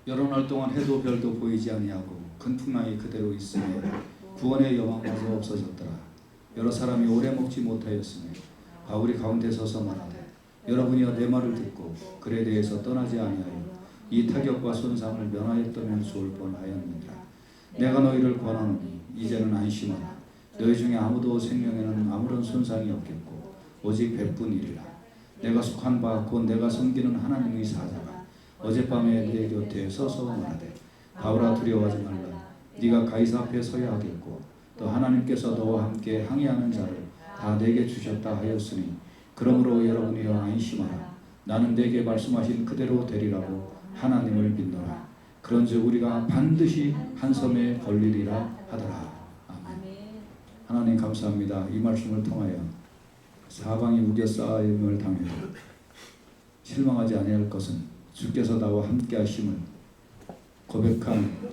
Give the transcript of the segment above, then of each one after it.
여러 날 동안 해도 별도 보이지 아니하고 큰 풍랑이 그대로 있으며 구원의 여망마저 없어졌더라. 여러 사람이 오래 먹지 못하였으며 바울이 가운데 서서 말하되 여러분이여 내 말을 듣고 글에 대해서 떠나지 아니하여 이 타격과 손상을 면하였다면 좋을 뻔하였느니라. 내가 너희를 권하노니 이제는 안심하라. 너희 중에 아무도 생명에는 아무런 손상이 없겠고 오직 배뿐이리라. 내가 속한 바 곧 내가 섬기는 하나님의 사자가 어젯밤에 내 곁에 서서 말하되 바울아 두려워하지 말라. 네가 가이사 앞에 서야 하겠고 또 하나님께서 너와 함께 항의하는 자를 다 내게 주셨다 하였으니 그러므로 여러분이여 안심하라. 나는 내게 말씀하신 그대로 되리라고 하나님을 믿노라. 그런즉 우리가 반드시 한 섬에 걸리리라 하더라. 아멘. 하나님 감사합니다. 이 말씀을 통하여 사방이 우겨싸임을 당해도 실망하지 아니할 것은 주께서 나와 함께 하심을 고백한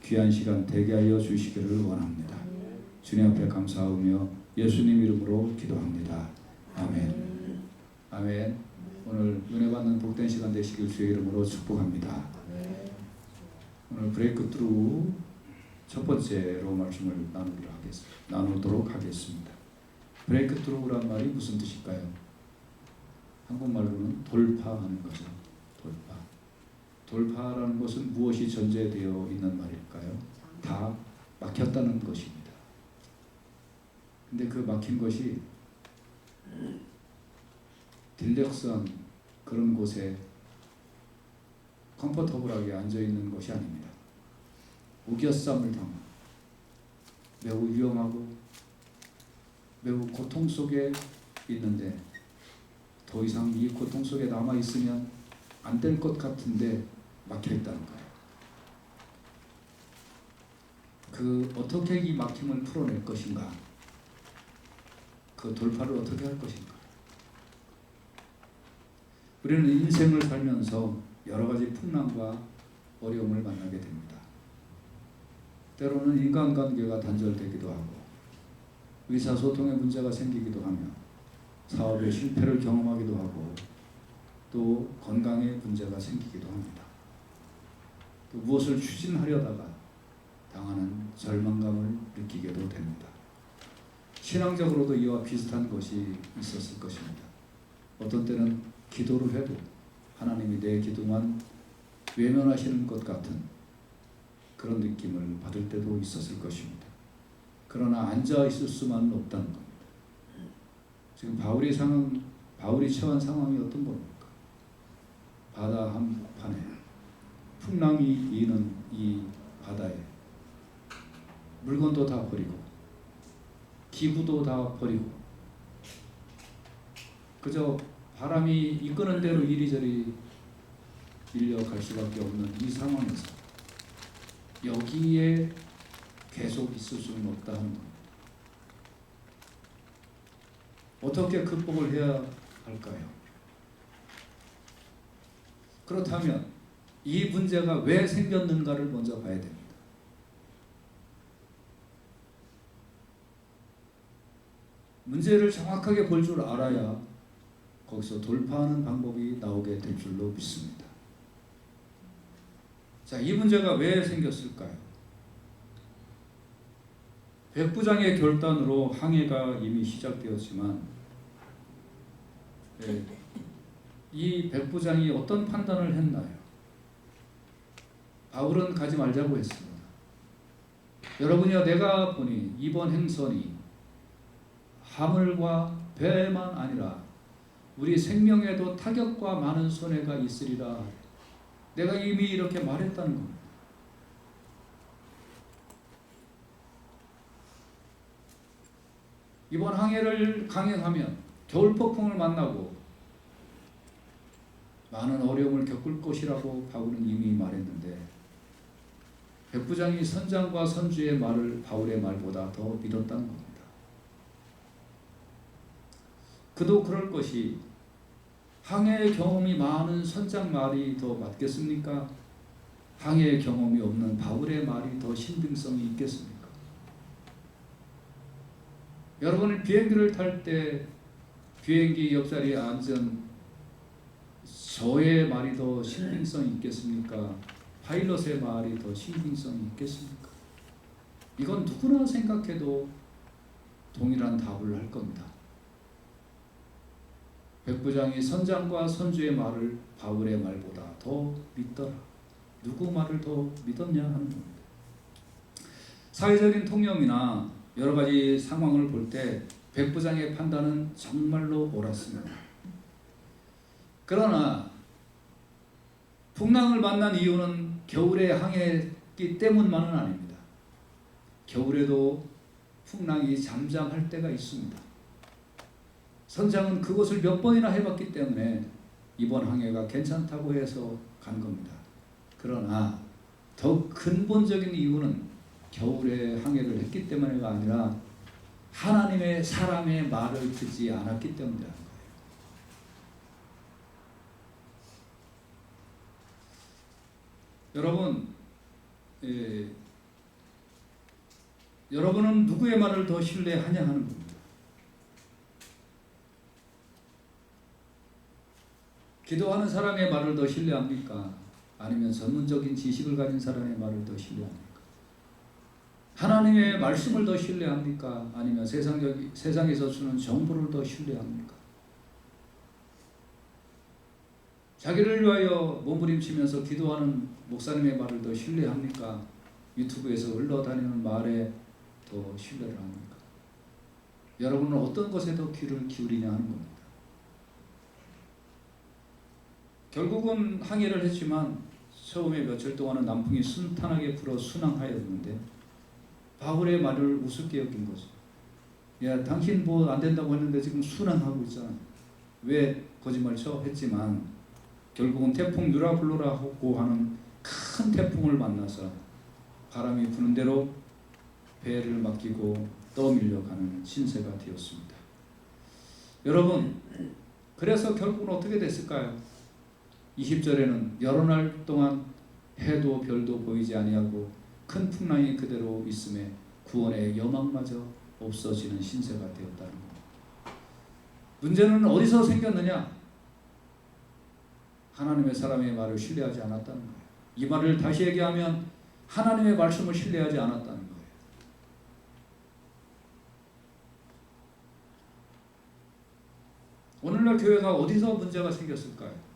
귀한 시간 되게 하여 주시기를 원합니다. 주님 앞에 감사하며 예수님 이름으로 기도합니다. 아멘. 아멘. 오늘 은혜 받는 복된 시간 되시길 주의 이름으로 축복합니다. 오늘 브레이크 트루 첫 번째로 말씀을 나누도록 하겠습니다. 브레이크 트루란 말이 무슨 뜻일까요? 한국말로는 돌파하는 거죠. 돌파. 돌파라는 것은 무엇이 전제되어 있는 말일까요? 다 막혔다는 것입니다. 근데 그 막힌 것이 딜렉스한 그런 곳에 컴포터블하게 앉아있는 것이 아닙니다. 우겨쌈을 당한 매우 위험하고 매우 고통 속에 있는데 더 이상 이 고통 속에 남아있으면 안 될 것 같은데 막혀있다는 거예요. 그 어떻게 이 막힘을 풀어낼 것인가, 그 돌파를 어떻게 할 것인가. 우리는 인생을 살면서 여러 가지 풍랑과 어려움을 만나게 됩니다. 때로는 인간관계가 단절되기도 하고 의사소통에 문제가 생기기도 하며 사업의 실패를 경험하기도 하고 또 건강에 문제가 생기기도 합니다. 또 무엇을 추진하려다가 당하는 절망감을 느끼게도 됩니다. 신앙적으로도 이와 비슷한 것이 있었을 것입니다. 어떤 때는 기도를 해도 하나님이 내 기도만 외면하시는 것 같은 그런 느낌을 받을 때도 있었을 것입니다. 그러나 앉아 있을 수만은 없다는 겁니다. 지금 바울이 처한 상황이 어떤 겁니까? 바다 한복판에 풍랑이 이는 이 바다에 물건도 다 버리고 기구도 다 버리고 그저 바람이 이끄는 대로 이리저리 밀려갈 수밖에 없는 이 상황에서 여기에 계속 있을 수는 없다는 겁니다. 어떻게 극복을 해야 할까요? 그렇다면 이 문제가 왜 생겼는가를 먼저 봐야 됩니다. 문제를 정확하게 볼 줄 알아야 거기서 돌파하는 방법이 나오게 될 줄로 믿습니다. 자, 이 문제가 왜 생겼을까요? 백부장의 결단으로 항해가 이미 시작되었지만 이 백부장이 어떤 판단을 했나요? 바울은 가지 말자고 했습니다. 여러분이여 내가 보니 이번 행선이 하물과 배만 아니라 우리 생명에도 타격과 많은 손해가 있으리라. 내가 이미 이렇게 말했다는 겁니다. 이번 항해를 강행하면 겨울폭풍을 만나고 많은 어려움을 겪을 것이라고 바울은 이미 말했는데 백부장이 선장과 선주의 말을 바울의 말보다 더 믿었다는 겁니다. 그도 그럴 것이 항해의 경험이 많은 선장 말이 더 맞겠습니까? 항해의 경험이 없는 바울의 말이 더 신빙성이 있겠습니까? 여러분은 비행기를 탈 때 비행기 옆자리에 앉은 저의 말이 더 신빙성이 있겠습니까? 파일럿의 말이 더 신빙성이 있겠습니까? 이건 누구나 생각해도 동일한 답을 할 겁니다. 백부장이 선장과 선주의 말을 바울의 말보다 더 믿더라. 누구 말을 더 믿었냐 하는 겁니다. 사회적인 통념이나 여러 가지 상황을 볼 때 백부장의 판단은 정말로 옳았습니다. 그러나 풍랑을 만난 이유는 겨울에 항해했기 때문만은 아닙니다. 겨울에도 풍랑이 잠잠할 때가 있습니다. 선장은 그것을 몇 번이나 해봤기 때문에 이번 항해가 괜찮다고 해서 간 겁니다. 그러나 더 근본적인 이유는 겨울에 항해를 했기 때문에가 아니라 하나님의 사람의 말을 듣지 않았기 때문이라는 거예요. 여러분, 여러분은 누구의 말을 더 신뢰하냐 하는 겁니다. 기도하는 사람의 말을 더 신뢰합니까? 아니면 전문적인 지식을 가진 사람의 말을 더 신뢰합니까? 하나님의 말씀을 더 신뢰합니까? 아니면 세상에서 주는 정보를 더 신뢰합니까? 자기를 위하여 몸부림치면서 기도하는 목사님의 말을 더 신뢰합니까? 유튜브에서 흘러다니는 말에 더 신뢰를 합니까? 여러분은 어떤 것에 더 귀를 기울이냐 하는 겁니다. 결국은 항해를 했지만 처음에 며칠 동안은 남풍이 순탄하게 불어 순항하였는데 바울의 말을 우습게 여긴 거죠. 야, 당신 뭐 안 된다고 했는데 지금 순항하고 있잖아. 왜 거짓말 쳐? 했지만 결국은 태풍 유라블로라고 하는 큰 태풍을 만나서 바람이 부는 대로 배를 맡기고 떠밀려가는 신세가 되었습니다. 여러분, 그래서 결국은 어떻게 됐을까요? 20절에는 여러 날 동안 해도 별도 보이지 아니하고 큰 풍랑이 그대로 있음에 구원의 여망마저 없어지는 신세가 되었다는 겁니다. 문제는 어디서 생겼느냐? 하나님의 사람의 말을 신뢰하지 않았다는 거예요. 이 말을 다시 얘기하면 하나님의 말씀을 신뢰하지 않았다는 거예요. 오늘날 교회가 어디서 문제가 생겼을까요?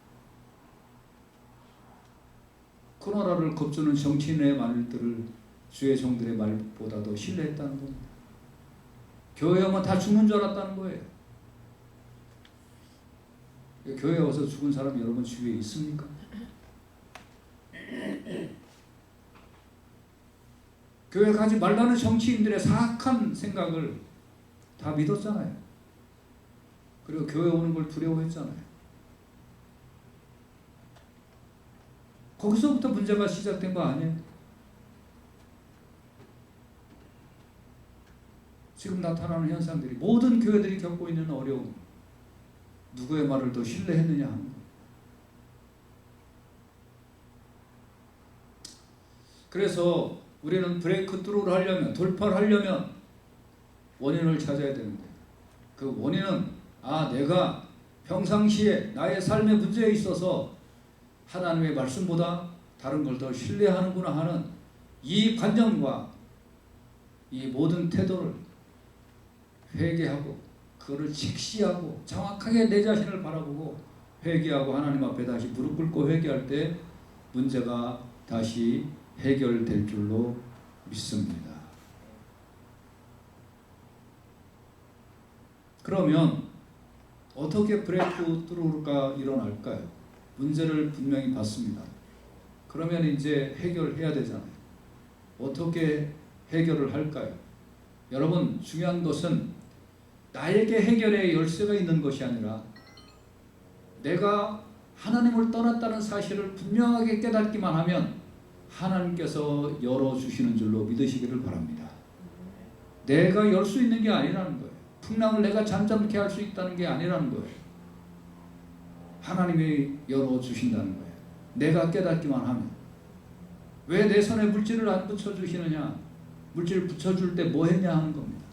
코로나를 겁주는 정치인의 말들을 주의 종들의 말보다 더 신뢰했다는 겁니다. 교회 오면 다 죽는 줄 알았다는 거예요. 교회에 와서 죽은 사람 여러분 주위에 있습니까? 교회 가지 말라는 정치인들의 사악한 생각을 다 믿었잖아요. 그리고 교회 오는 걸 두려워했잖아요. 거기서부터 문제가 시작된 거 아니에요? 지금 나타나는 현상들이 모든 교회들이 겪고 있는 어려움, 누구의 말을 더 신뢰했느냐 하는 거. 그래서 우리는 브레이크 트루를 하려면, 돌파를 하려면 원인을 찾아야 되는데 그 원인은 내가 평상시에 나의 삶의 문제에 있어서 하나님의 말씀보다 다른 걸 더 신뢰하는구나 하는 이 관념과 이 모든 태도를 회개하고 그거를 직시하고 정확하게 내 자신을 바라보고 회개하고 하나님 앞에 다시 무릎 꿇고 회개할 때 문제가 다시 해결될 줄로 믿습니다. 그러면 어떻게 브레이크 트루가 일어날까요? 문제를 분명히 봤습니다. 그러면 이제 해결해야 되잖아요. 어떻게 해결을 할까요? 여러분, 중요한 것은 나에게 해결의 열쇠가 있는 것이 아니라 내가 하나님을 떠났다는 사실을 분명하게 깨닫기만 하면 하나님께서 열어주시는 줄로 믿으시기를 바랍니다. 내가 열 수 있는 게 아니라는 거예요. 풍랑을 내가 잠잠케 할 수 있다는 게 아니라는 거예요. 하나님이 열어주신다는 거예요. 내가 깨닫기만 하면. 왜 내 손에 물질을 안 붙여주시느냐? 물질 붙여줄 때 뭐 했냐 하는 겁니다.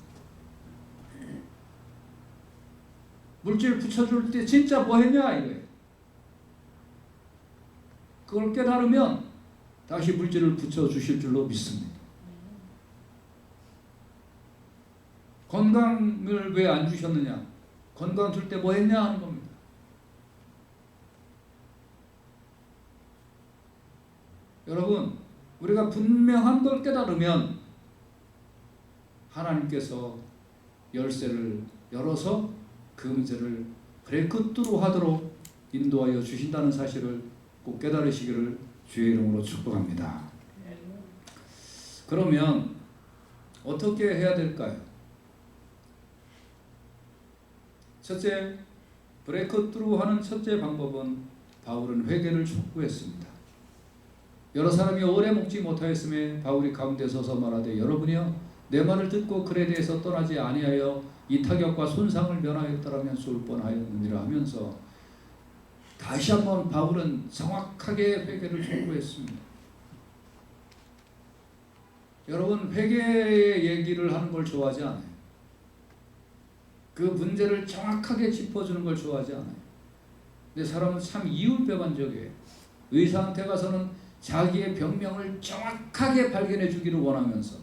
물질 붙여줄 때 진짜 뭐 했냐 이거예요. 그걸 깨달으면 다시 물질을 붙여주실 줄로 믿습니다. 건강을 왜 안 주셨느냐? 건강 줄 때 뭐 했냐 하는 겁니다. 여러분, 우리가 분명한 걸 깨달으면 하나님께서 열쇠를 열어서 그 문제를 브레이크트루 하도록 인도하여 주신다는 사실을 꼭 깨달으시기를 주의 이름으로 축복합니다. 그러면 어떻게 해야 될까요? 첫째, 브레이크트루 하는 첫째 방법은 바울은 회개를 촉구했습니다. 여러 사람이 오래 먹지 못하였음에 바울이 가운데 서서 말하되 여러분이여 내 말을 듣고 글에 대해서 떠나지 아니하여 이 타격과 손상을 면하였더라면 쏠 뻔하였느니라 하면서 다시 한번 바울은 정확하게 회개를 촉구했습니다. 여러분, 회개의 얘기를 하는 걸 좋아하지 않아요. 그 문제를 정확하게 짚어주는 걸 좋아하지 않아요. 근데 사람은 참 이율배반적이에요. 의사한테 가서는 자기의 병명을 정확하게 발견해 주기를 원하면서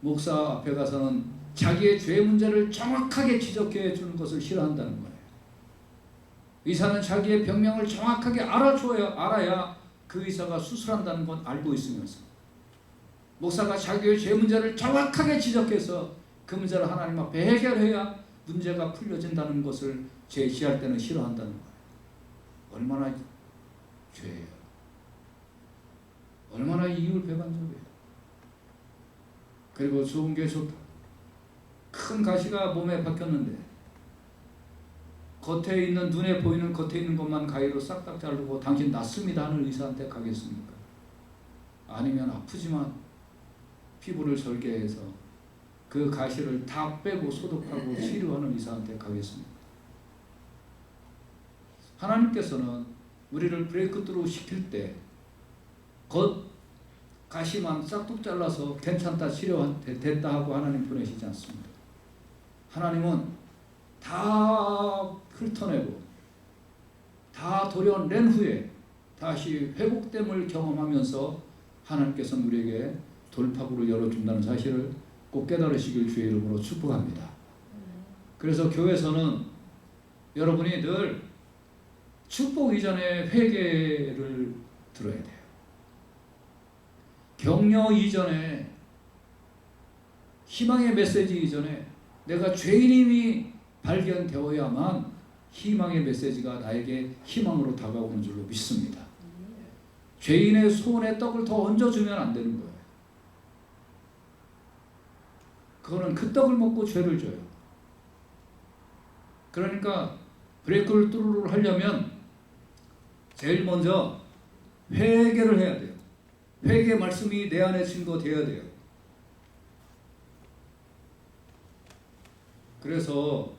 목사 앞에 가서는 자기의 죄 문제를 정확하게 지적해 주는 것을 싫어한다는 거예요. 의사는 자기의 병명을 정확하게 알아야 그 의사가 수술한다는 건 알고 있으면서 목사가 자기의 죄 문제를 정확하게 지적해서 그 문제를 하나님 앞에 해결해야 문제가 풀려진다는 것을 제시할 때는 싫어한다는 거예요. 얼마나 죄예요. 얼마나 이율배반적이에요. 그리고 좋은 게 좋다. 큰 가시가 몸에 박혔는데 겉에 있는 눈에 보이는 겉에 있는 것만 가위로 싹싹 자르고 당신 낫습니다 하는 의사한테 가겠습니까? 아니면 아프지만 피부를 절개해서 그 가시를 다 빼고 소독하고 치료하는 의사한테 가겠습니까? 하나님께서는 우리를 브레이크트루 시킬 때 겉 가시만 싹둑 잘라서 괜찮다 치료됐다 하고 하나님 보내시지 않습니다. 하나님은 다 훑어내고 다 도려낸 후에 다시 회복됨을 경험하면서 하나님께서는 우리에게 돌파구를 열어준다는 사실을 꼭 깨달으시길 주의 이름으로 축복합니다. 그래서 교회에서는 여러분이 늘 축복 이전에 회개를 들어야 돼요. 격려 이전에, 희망의 메시지 이전에 내가 죄인임이 발견되어야만 희망의 메시지가 나에게 희망으로 다가오는 줄로 믿습니다. 죄인의 손에 떡을 더 얹어주면 안 되는 거예요. 그거는 그 떡을 먹고 죄를 져요. 그러니까 브레이크를 뚜루루 하려면 제일 먼저 회개를 해야 돼요. 회개 말씀이 내 안에 증거되어야 돼요. 그래서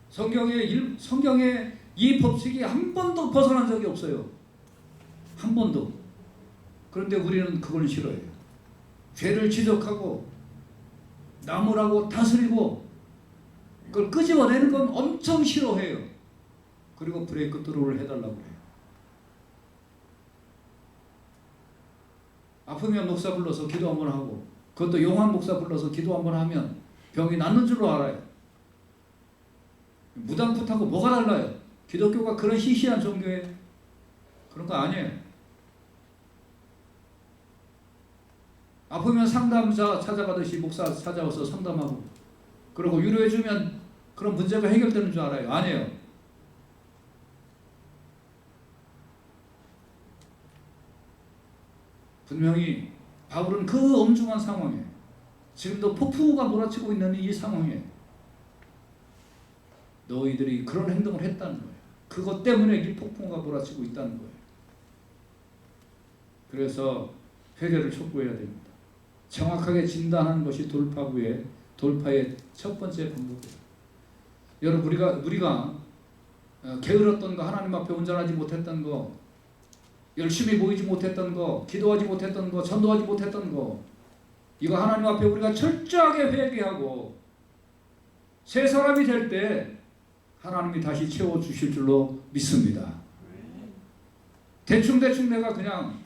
성경에 이 법칙이 한 번도 벗어난 적이 없어요. 한 번도. 그런데 우리는 그걸 싫어해요. 죄를 지적하고 나무라고 다스리고 그걸 끄집어내는 건 엄청 싫어해요. 그리고 브레이크 뚜루를 해달라고 해요. 아프면 목사 불러서 기도 한번 하고 그것도 용한 목사 불러서 기도 한번 하면 병이 낫는 줄로 알아요. 무당풋하고 뭐가 달라요? 기독교가 그런 시시한 종교예요? 그런 거 아니에요. 아프면 상담사 찾아가듯이 목사 찾아와서 상담하고 그리고 위로해주면 그런 문제가 해결되는 줄 알아요? 아니에요. 분명히 바울은 그 엄중한 상황에 지금도 폭풍우가 몰아치고 있는 이 상황에 너희들이 그런 행동을 했다는 거예요. 그것 때문에 이 폭풍우가 몰아치고 있다는 거예요. 그래서 회개를 촉구해야 됩니다. 정확하게 진단하는 것이 돌파의 첫 번째 방법이에요. 여러분 우리가 게으렀던 거, 하나님 앞에 온전하지 못했던 거, 열심히 모이지 못했던 거, 기도하지 못했던 거, 전도하지 못했던 거, 이거 하나님 앞에 우리가 철저하게 회개하고 새 사람이 될 때 하나님이 다시 채워주실 줄로 믿습니다. 대충 내가 그냥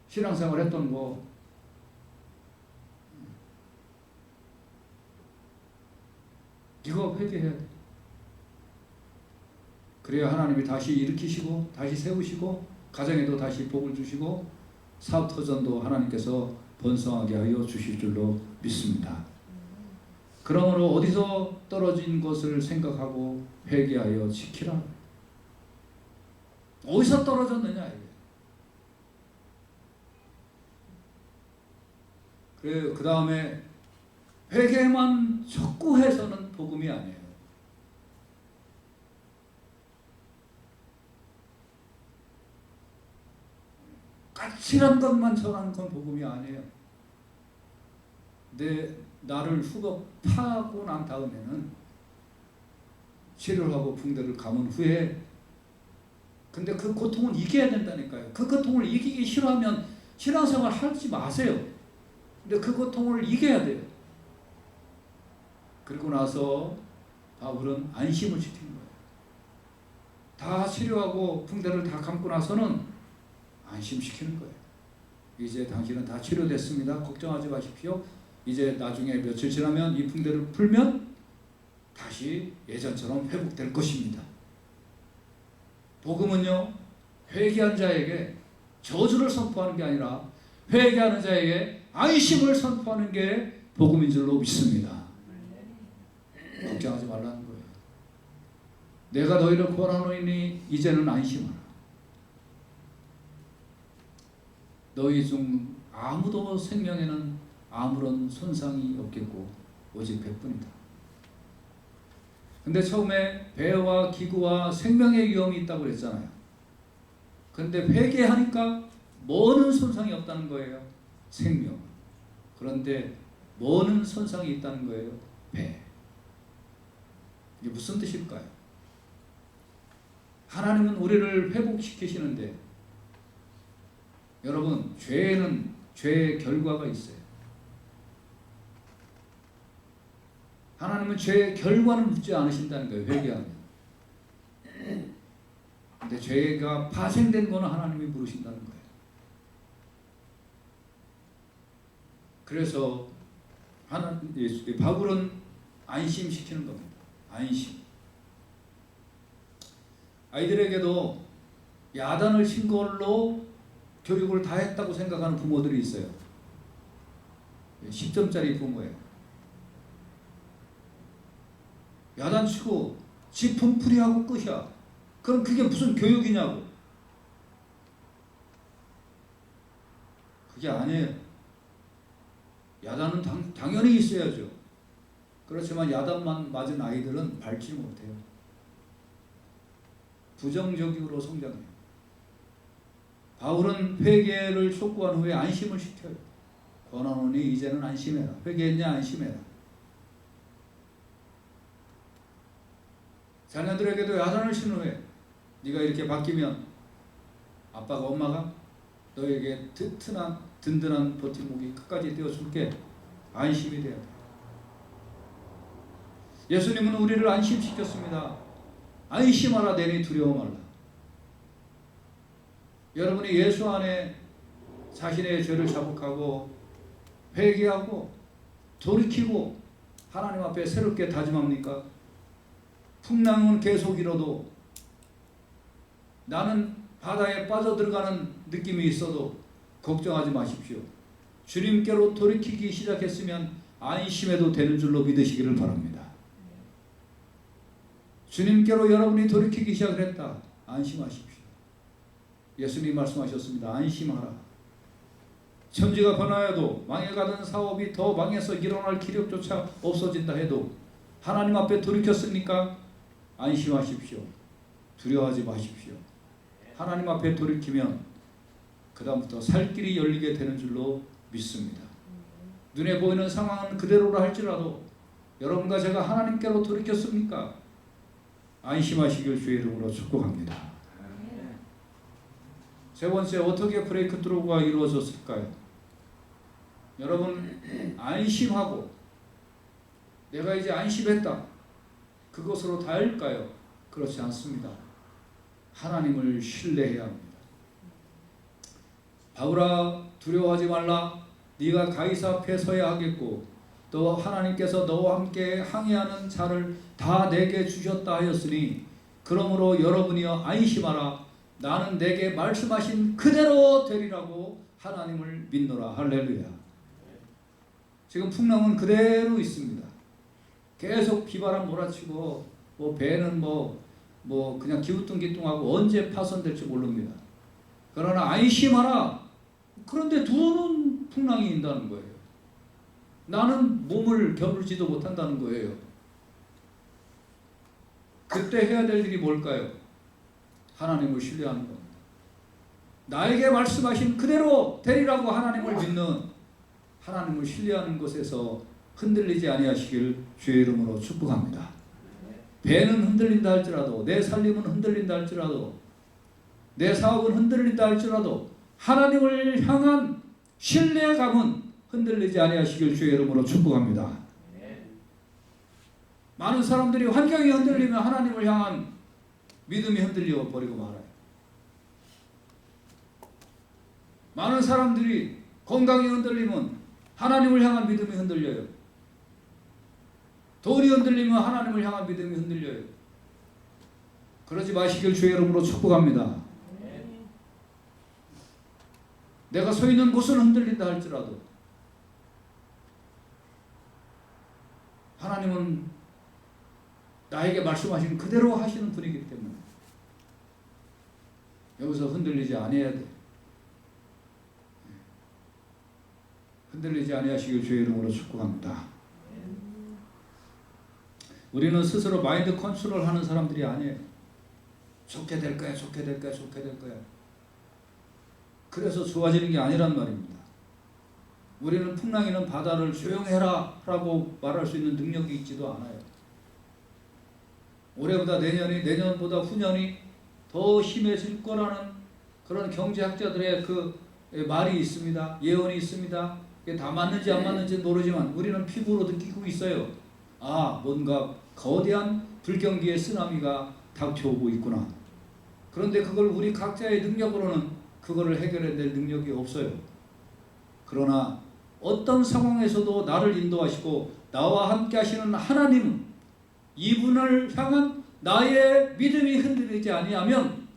신앙생활 했던 거 이거 회개해야 돼. 그래야 하나님이 다시 일으키시고 다시 세우시고 가정에도 다시 복을 주시고 사업터전도 하나님께서 번성하게 하여 주실 줄로 믿습니다. 그러므로 어디서 떨어진 것을 생각하고 회개하여 지키라. 어디서 떨어졌느냐 이게. 그래 그 다음에 회개만 촉구해서는 복음이 아니에요. 까칠한 것만 전하는 건 복음이 아니에요. 나를 훅 파고 난 다음에는 치료를 하고 붕대를 감은 후에 근데 그 고통은 이겨야 된다니까요. 그 고통을 이기기 싫어하면 신앙생활 하지 마세요. 근데 그 고통을 이겨야 돼요. 그리고 나서 바울은 안심을 시키는 거예요. 다 치료하고 붕대를 다 감고 나서는 안심시키는 거예요. 이제 당신은 다 치료됐습니다. 걱정하지 마십시오. 이제 나중에 며칠 지나면 이 붕대를 풀면 다시 예전처럼 회복될 것입니다. 복음은요, 회개한 자에게 저주를 선포하는 게 아니라 회개하는 자에게 안심을 선포하는 게 복음인 줄로 믿습니다. 걱정하지 말라는 거예요. 내가 너희를 구원하노니 이제는 안심하라. 너희 중 아무도 생명에는 아무런 손상이 없겠고 오직 배뿐이다. 근데 처음에 배와 기구와 생명의 위험이 있다고 그랬잖아요. 근데 회개하니까 뭐는 손상이 없다는 거예요. 생명. 그런데 뭐는 손상이 있다는 거예요. 배. 이게 무슨 뜻일까요? 하나님은 우리를 회복시키시는데 여러분 죄에는 죄의 결과가 있어요. 하나님은 죄의 결과는 묻지 않으신다는 거예요. 회개하면. 근데 죄가 파생된 거는 하나님이 물으신다는 거예요. 그래서 바울은 안심시키는 겁니다. 안심. 아이들에게도 야단을 친 걸로 교육을 다 했다고 생각하는 부모들이 있어요. 10점짜리 부모예요. 야단치고 지 분풀이하고 끝이야. 그럼 그게 무슨 교육이냐고. 그게 아니에요. 야단은 당연히 있어야죠. 그렇지만 야단만 맞은 아이들은 밟지 못해요. 부정적으로 성장해요. 바울은 회개를 촉구한 후에 안심을 시켜요. 권하노니 이제는 안심해라. 회개했냐 안심해라. 자녀들에게도 야단을 친 후에 네가 이렇게 바뀌면 아빠가 엄마가 너에게 든든한 버팀목이 끝까지 떼어줄게. 안심이 돼야 돼. 예수님은 우리를 안심시켰습니다. 안심하라 내니 두려워 말라. 여러분이 예수 안에 자신의 죄를 자복하고 회개하고 돌이키고 하나님 앞에 새롭게 다짐합니까? 풍랑은 계속 일어도 나는 바다에 빠져들어가는 느낌이 있어도 걱정하지 마십시오. 주님께로 돌이키기 시작했으면 안심해도 되는 줄로 믿으시기를 바랍니다. 주님께로 여러분이 돌이키기 시작을 했다. 안심하십시오. 예수님이 말씀하셨습니다. 안심하라. 천지가 변화해도 망해가던 사업이 더 망해서 일어날 기력조차 없어진다 해도 하나님 앞에 돌이켰습니까? 안심하십시오. 두려워하지 마십시오. 하나님 앞에 돌이키면 그 다음부터 살 길이 열리게 되는 줄로 믿습니다. 눈에 보이는 상황은 그대로라 할지라도 여러분과 제가 하나님께로 돌이켰습니까? 안심하시길 주의 이름으로 축복합니다. 세 번째, 어떻게 브레이크 트루가 이루어졌을까요? 여러분 안심하고 내가 이제 안심했다 그것으로 다일까요? 그렇지 않습니다. 하나님을 신뢰해야 합니다. 바울아, 두려워하지 말라. 네가 가이사 앞에 서야 하겠고 또 하나님께서 너와 함께 항해하는 자를 다 내게 주셨다 하였으니 그러므로 여러분이여 안심하라. 나는 내게 말씀하신 그대로 되리라고 하나님을 믿노라. 할렐루야. 지금 풍랑은 그대로 있습니다. 계속 비바람 몰아치고 배는 그냥 기우뚱기뚱하고 언제 파손될지 모릅니다. 그러나 안심하라. 그런데 두어는 풍랑이 인다는 거예요. 나는 몸을 겨누지도 못한다는 거예요. 그때 해야 될 일이 뭘까요? 하나님을 신뢰하는 겁니다. 나에게 말씀하신 그대로 되리라고 하나님을 믿는, 하나님을 신뢰하는 것에서 흔들리지 아니하시길 주의 이름으로 축복합니다. 배는 흔들린다 할지라도, 내 살림은 흔들린다 할지라도, 내 사업은 흔들린다 할지라도 하나님을 향한 신뢰감은 흔들리지 아니하시길 주의 이름으로 축복합니다. 많은 사람들이 환경이 흔들리면 하나님을 향한 믿음이 흔들려 버리고 말아요. 많은 사람들이 건강이 흔들리면 하나님을 향한 믿음이 흔들려요. 돈이 흔들리면 하나님을 향한 믿음이 흔들려요. 그러지 마시길 주의 이름으로 축복합니다. 내가 서 있는 곳은 흔들린다 할지라도 하나님은 나에게 말씀하시는 그대로 하시는 분이기 때문에 여기서 흔들리지 아니해야 돼. 흔들리지 아니하시길 주의 이름으로 축복합니다. 우리는 스스로 마인드 컨트롤 하는 사람들이 아니에요. 좋게 될 거야, 좋게 될 거야, 좋게 될 거야. 그래서 좋아지는 게 아니란 말입니다. 우리는 풍랑이는 바다를 조용해라 라고 말할 수 있는 능력이 있지도 않아요. 올해보다 내년이, 내년보다 후년이 더 심해질 거라는 그런 경제학자들의 그 말이 있습니다. 예언이 있습니다. 이게 다 맞는지 안 맞는지 모르지만 우리는 피부로 느끼고 있어요. 아, 뭔가 거대한 불경기의 쓰나미가 닥쳐오고 있구나. 그런데 그걸 우리 각자의 능력으로는 그거를 해결해낼 능력이 없어요. 그러나 어떤 상황에서도 나를 인도하시고 나와 함께 하시는 하나님은 이분을 향한 나의 믿음이 흔들리지 아니하면,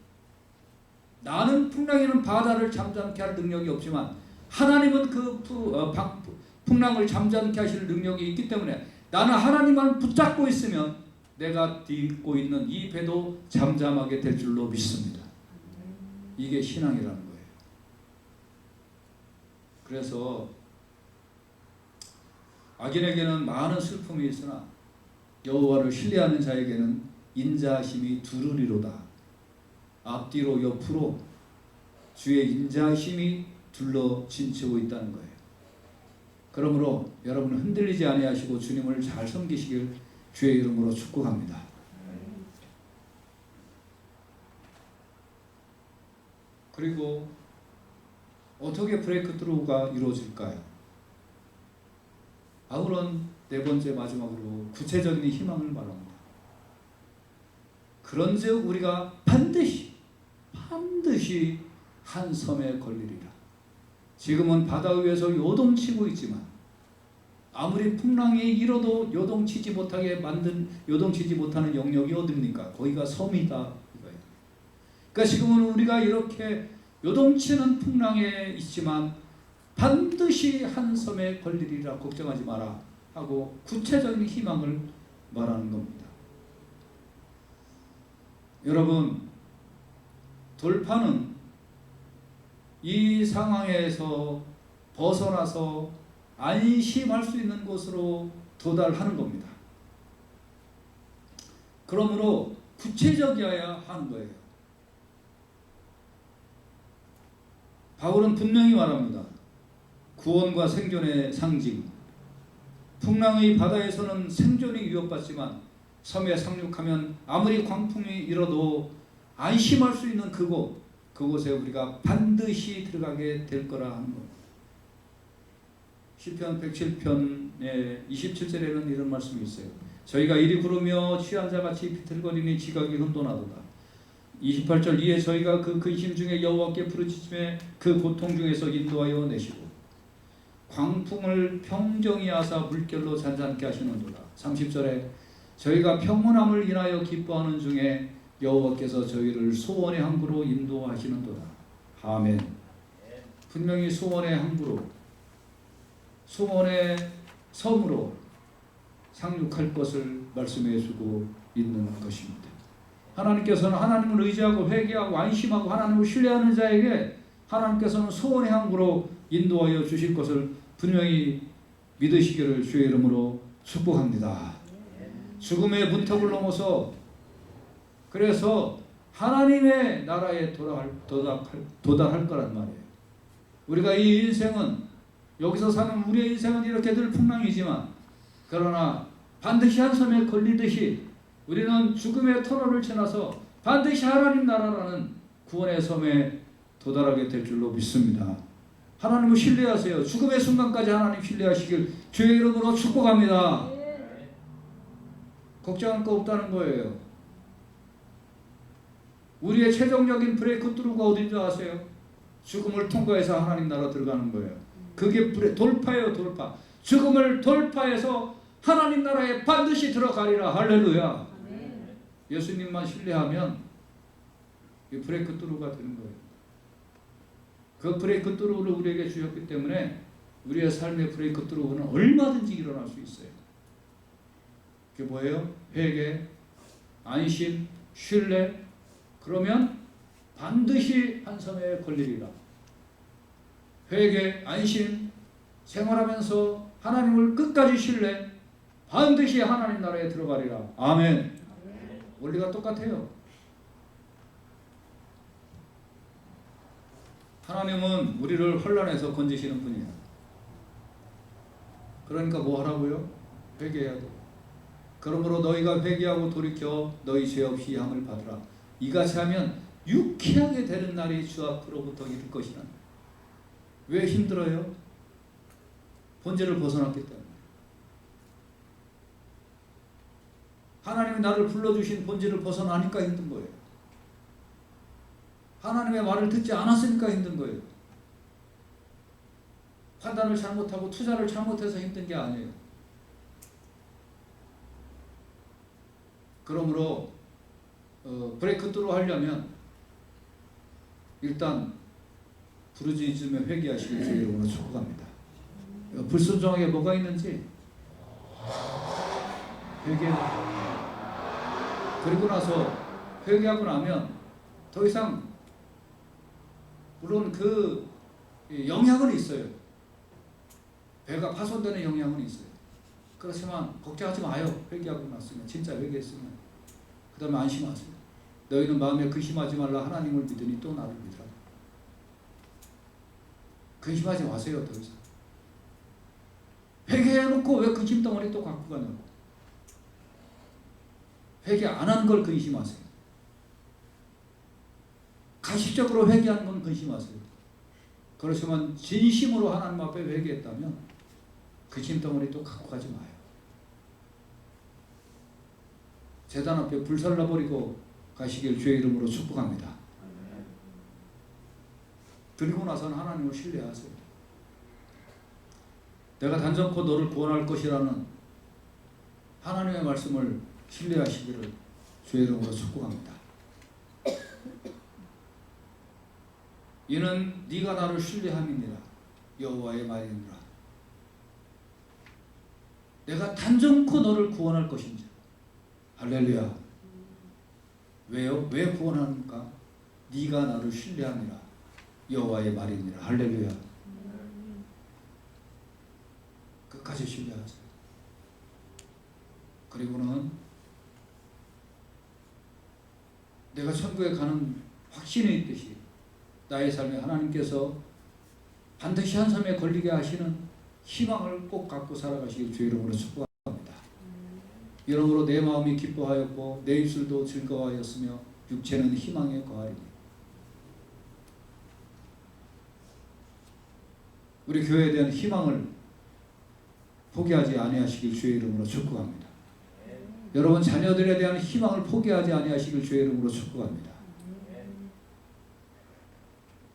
나는 풍랑이는 바다를 잠잠케 할 능력이 없지만 하나님은 그 풍랑을 잠잠케 하실 능력이 있기 때문에 나는 하나님만 붙잡고 있으면 내가 딛고 있는 이 배도 잠잠하게 될 줄로 믿습니다. 이게 신앙이라는 거예요. 그래서 악인에게는 많은 슬픔이 있으나 여호와를 신뢰하는 자에게는 인자하심이 두루리로다. 앞뒤로 옆으로 주의 인자하심이 둘러 진치고 있다는 거예요. 그러므로 여러분은 흔들리지 아니하시고 주님을 잘 섬기시길 주의 이름으로 축복합니다. 그리고 어떻게 브레이크트루가 이루어질까요? 바울은 네 번째 마지막으로 구체적인 희망을 말합니다. 그런즉 우리가 반드시 한 섬에 걸리리라. 지금은 바다 위에서 요동치고 있지만 아무리 풍랑이 일어도 요동치지 못하는 영역이 어딥니까? 거기가 섬이다 이거예요. 그러니까 지금은 우리가 이렇게 요동치는 풍랑에 있지만 반드시 한 섬에 걸리리라, 걱정하지 마라 하고 구체적인 희망을 말하는 겁니다. 여러분, 돌파는 이 상황에서 벗어나서 안심할 수 있는 곳으로 도달하는 겁니다. 그러므로 구체적이어야 하는 거예요. 바울은 분명히 말합니다. 구원과 생존의 상징. 풍랑의 바다에서는 생존이 위협받지만 섬에 상륙하면 아무리 광풍이 일어도 안심할 수 있는 그곳에 우리가 반드시 들어가게 될 거라 하는 것. 시편 107편의 27절에는 이런 말씀이 있어요. 저희가 이리 구르며 취한 자같이 비틀거리니 지각이 혼돈하도다. 28절 이에 저희가 그 근심 중에 여호와께 부르짖음에 그 고통 중에서 인도하여 내시고 광풍을 평정히 하사 물결로 잔잔케 하시는도다. 30절에 저희가 평온함을 인하여 기뻐하는 중에 여호와께서 저희를 소원의 항구로 인도하시는도다. 아멘. 분명히 소원의 항구로, 소원의 섬으로 상륙할 것을 말씀해 주고 있는 것입니다. 하나님께서는 하나님을 의지하고 회개하고 안심하고 하나님을 신뢰하는 자에게 하나님께서는 소원의 항구로 인도하여 주실 것을 분명히 믿으시기를 주의 이름으로 축복합니다. 죽음의 문턱을 넘어서 그래서 하나님의 나라에 도달할 거란 말이에요. 우리가 이 인생은, 여기서 사는 우리의 인생은 이렇게 늘 풍랑이지만 그러나 반드시 한 섬에 걸리듯이 우리는 죽음의 터널을 지나서 반드시 하나님 나라라는 구원의 섬에 도달하게 될 줄로 믿습니다. 하나님을 신뢰하세요. 죽음의 순간까지 하나님 신뢰하시길 주의 이름으로 축복합니다. 걱정할 거 없다는 거예요. 우리의 최종적인 브레이크 뚜루가 어딘 줄 아세요? 죽음을 통과해서 하나님 나라 들어가는 거예요. 그게 돌파예요, 돌파. 죽음을 돌파해서 하나님 나라에 반드시 들어가리라. 할렐루야. 예수님만 신뢰하면 이 브레이크 뚜루가 되는 거예요. 그 브레이크 뚜루를 우리에게 주셨기 때문에 우리의 삶의 브레이크 뚜루는 얼마든지 일어날 수 있어요. 그게 뭐예요? 회개, 안심, 신뢰. 그러면 반드시 한 섬에 걸리리라. 회개, 안심, 생활하면서 하나님을 끝까지 신뢰, 반드시 하나님 나라에 들어가리라. 아멘. 원리가 똑같아요. 하나님은 우리를 혼란에서 건지시는 분이에요. 그러니까 뭐 하라고요? 회개해야 돼요. 그러므로 너희가 회개하고 돌이켜 너희 죄 없이 함을 받으라. 이같이 하면 유쾌하게 되는 날이 주 앞으로부터 이를 것이라. 왜 힘들어요? 본질을 벗어났기 때문에. 하나님이 나를 불러주신 본질을 벗어나니까 힘든 거예요. 하나님의 말을 듣지 않았으니까 힘든 거예요. 판단을 잘못하고 투자를 잘못해서 힘든 게 아니에요. 그러므로 브레이크 뚜루 하려면 일단 부르짖음에 회개하시길 주의 이름으로 축복합니다. 불순종하게 뭐가 있는지 회개. 그리고 나서 회개하고 나면 더 이상 물론 그 영향은 있어요. 배가 파손되는 영향은 있어요. 그렇지만 걱정하지 마요. 회개하고 났으면, 진짜 회개했으면. 그 다음에 안심하세요. 너희는 마음에 근심하지 말라. 하나님을 믿으니 또 나를 믿으라. 근심하지 마세요. 더 이상. 회개해놓고 왜 근심 덩어리 또 갖고 가냐고. 회개 안 한 걸 근심하세요. 가식적으로 회개한 건 근심하세요. 그렇지만 진심으로 하나님 앞에 회개했다면 근심 덩어리 또 갖고 가지 마요. 제단 앞에 불살라버리고 가시길 주의 이름으로 축복합니다. 그리고 나서는 하나님을 신뢰하세요. 내가 단정코 너를 구원할 것이라는 하나님의 말씀을 신뢰하시기를 주의 이름으로 축복합니다. 이는 네가 나를 신뢰함이니라. 여호와의 말이니라. 내가 단정코 너를 구원할 것인지. 할렐루야. 왜요? 왜 구원합니까? 네가 나를 신뢰함이라. 여호와의 말이니라. 할렐루야. 끝까지 신뢰하세요. 그리고는 내가 천국에 가는 확신이 있듯이 나의 삶에 하나님께서 반드시 한 섬에 걸리게 하시는 희망을 꼭 갖고 살아가시길 주의 이름으로 축복합니다. 이러므로 내 마음이 기뻐하였고 내 입술도 즐거워하였으며 육체는 희망에 거하리니. 우리 교회에 대한 희망을 포기하지 아니하시길 주의 이름으로 축복합니다. 여러분 자녀들에 대한 희망을 포기하지 아니하시길 주의 이름으로 축복합니다.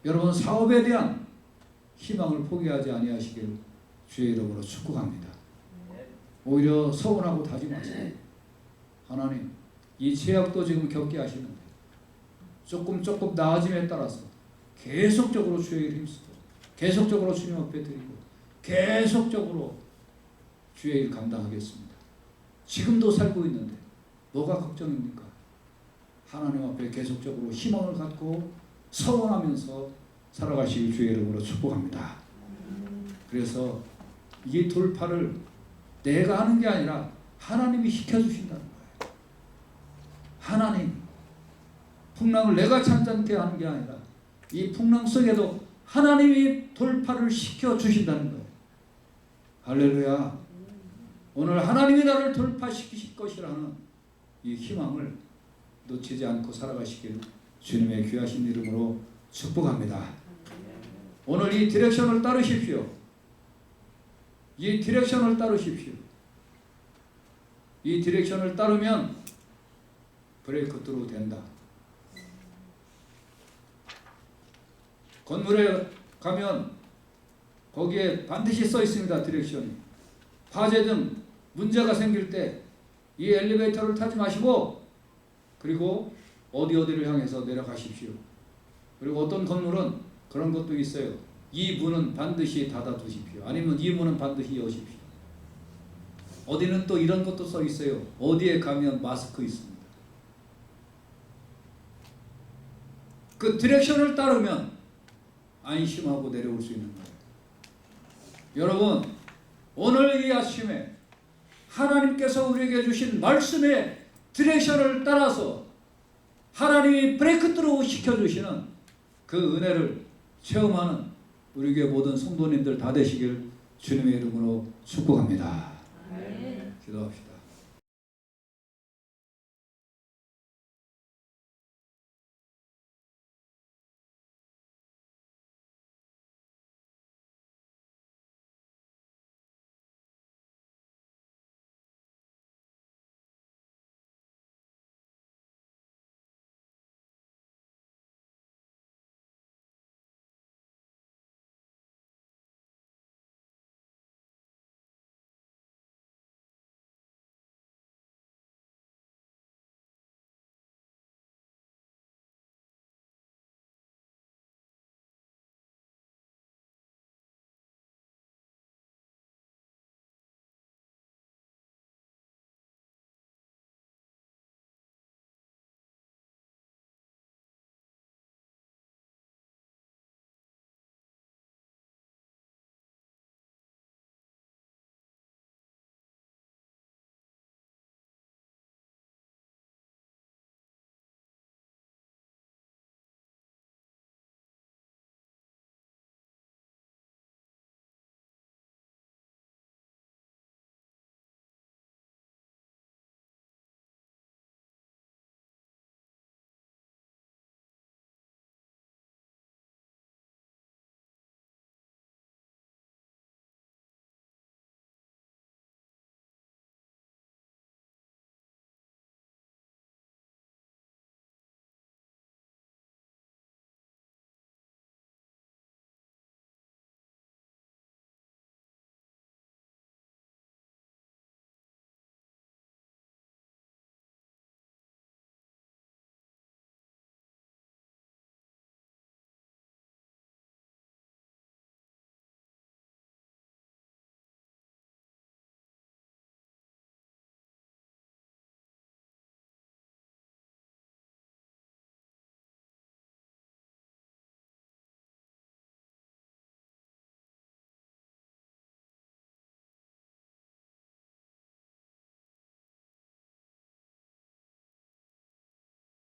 여러분 사업에 대한 희망을 포기하지 아니하시길 주의 이름으로 축복합니다. 오히려 서운하고 다지 마세요. 하나님 이 제약도 지금 겪게 하시는데 조금 나아짐에 따라서 계속적으로 주의 일 힘쓰고 계속적으로 주님 앞에 드리고 계속적으로 주의 일 감당하겠습니다. 지금도 살고 있는데 뭐가 걱정입니까? 하나님 앞에 계속적으로 희망을 갖고 서원하면서 살아가시길 주의 이름으로 축복합니다. 그래서 이 돌파를 내가 하는 게 아니라 하나님이 시켜주신다는 거예요. 하나님, 풍랑을 내가 참지 하는 게 아니라 이 풍랑 속에도 하나님이 돌파를 시켜주신다는 거예요. 할렐루야. 오늘 하나님이 나를 돌파시키실 것이라는 이 희망을 놓치지 않고 살아가시길 주님의 귀하신 이름으로 축복합니다. 오늘 이 디렉션을 따르십시오. 이 디렉션을 따르십시오. 이 디렉션을 따르면 브레이크트루 된다. 건물에 가면 거기에 반드시 써 있습니다. 디렉션이. 화재든 문제가 생길 때 이 엘리베이터를 타지 마시고 그리고 어디를 향해서 내려가십시오. 그리고 어떤 건물은 그런 것도 있어요. 이 문은 반드시 닫아 두십시오. 아니면 이 문은 반드시 여십시오. 어디는 또 이런 것도 써 있어요. 어디에 가면 마스크 있습니다. 그 디렉션을 따르면 안심하고 내려올 수 있는 거예요. 여러분, 오늘 이 아침에 하나님께서 우리에게 주신 말씀의 디렉션을 따라서 하나님이 브레이크트루 시켜주시는 그 은혜를 체험하는 우리 교회 모든 성도님들 다 되시길 주님의 이름으로 축복합니다. 기도합시다.